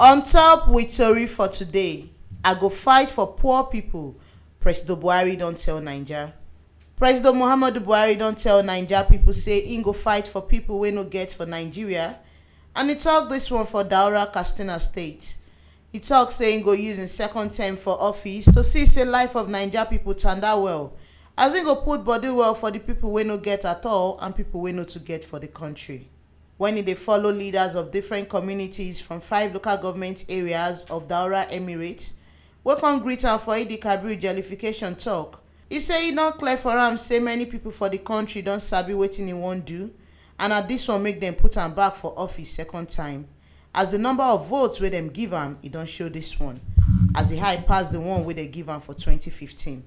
On top with tori for today, I go fight for poor people. Presido Buhari don tell Naija. Presido Muhammadu Buhari don tell Naija people say im go fight for people wey no get for Nigeria, and e tok dis one for Daura, Katsina State. E tok say im go use im second term for office to see say life of Naija people tanda well, as im go put body well for the people wey no get at all and people wey no too get for the country. When e dey follow leaders of different communities from 5 local government areas of Daura Emirate wey come greet am for Eid Kabir jollification talk, e say e don clear for am say many people for the country don sabi wetin e wan do, and na dis one make dem put am back for office second time, as the number of votes wey dem give am e don show dis one, as e high pass the one wey dem give am for 2015.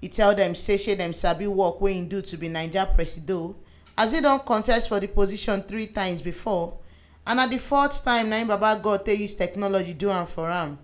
E tell dem say shey dem sabi work wey im do to be Naija Presido, as e don contest for the position 3 times before, and na the 4th time na im Baba God take use technology do am for am,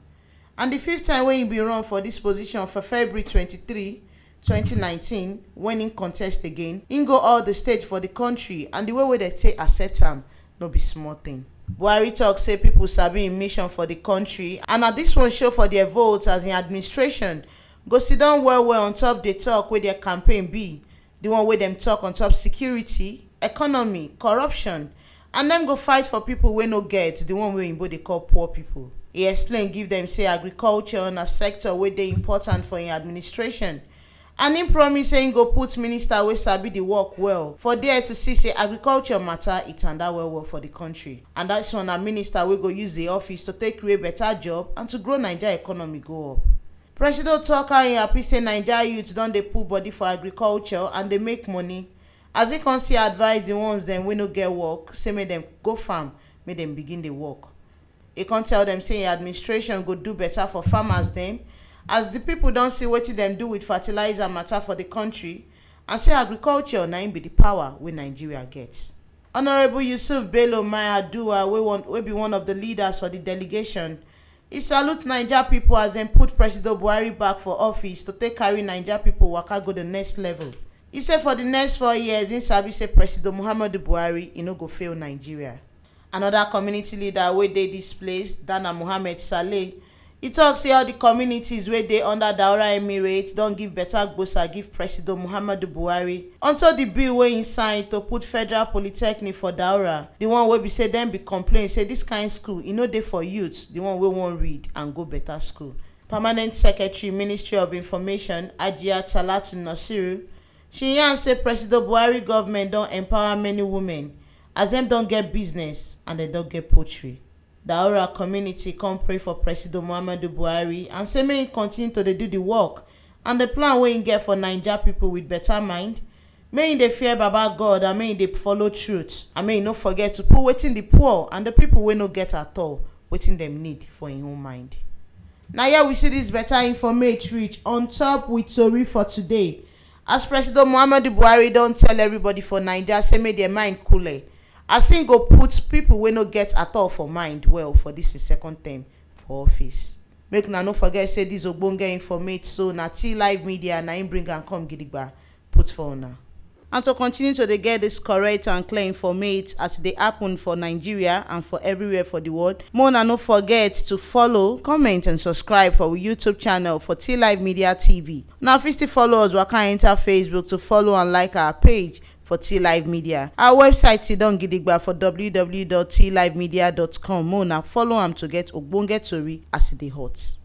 and the 5th time wey im bin run for dis position for February 23, 2019, when im contest again, im go all the stage for the country, and the way wey dem take accept am no be small thing. Buhari tok say pipo sabi im mission for the country, and na dis one show for their votes as im administration go sit down well on top the talk wey their campaign be, the one wey dem talk on top security, economy, corruption, and dem go fight for people wey no get, the one wey oyinbo dey call poor people. E explain give dem say agriculture na sector wey dey important for im administration, and im promise say im go put minister wey sabi the work well for there to see say agriculture matter e tanda well for the country, and dat one na minister wey go use the office to take create better job and to grow Naija economy go up. Presido tok how im happy say Naija youth don dey put body for agriculture and dey make money, as e come see advise the ones dem wey no get work say make dem go farm make dem begin dey work. E come tell dem say im administration go do better for farmers dem, as the people don see wetin dem do with fertilizer matter for the country, and say agriculture na im be the power wey Nigeria get. Honourable Yusuf Bello Mai-Aduwa wey be one of the leaders for the delegation, e salute Naija people as dem put Presido Buhari back for office to take carry Naija people waka go the next level. E say for the next 4 years im sabi say Presido Muhammadu Buhari e no go fail Nigeria. Another community leader wey dey dis place, Dana Mohammed Saleh, e tok say all the communities wey dey under Daura Emirate don give better gbosa give Presido Muhammadu Buhari unto the bill wey im sign to put Federal Polytechnic for Daura, the one wey be say dem be complain say dis kind school e no dey for youth, the one wey wan read and go better school. Permanent Secretary, Ministry of Information, Ajia Talatu Nasiru, she yarn say Presido Buhari government don empower many women, as dem don get business and dem don get poultry. Daura community come pray for Presido Muhammadu Buhari and say make im continue to dey do the work and the plan wey im get for Naija people with better mind. Make im dey fear Baba God and make im dey follow truth, and make im no forget to put wetin the poor and the people wey no get at all wetin dem need for im own mind. Na here we see this better information reach on top with tori for today, as Presido Muhammadu Buhari don tell everybody for Naija say make their mind cool, as im go put people wey no get at all for mind well for dis second term for office. Make una no forget say dis ogbonge informate so na T-Live Media na im bring am come gidigba put for una. And to continue to dey get dis correct and clear informate as e dey happen for Nigeria and for everywhere for the world, make una no forget to follow, comment and subscribe for our YouTube channel for T-Live Media TV. Now fit still follow us waka enter Facebook to follow and like our page for T-Live Media. Our website sit down gidigba for www.tlivemedia.com. Make una follow am to get ogbonge tori as e dey hot.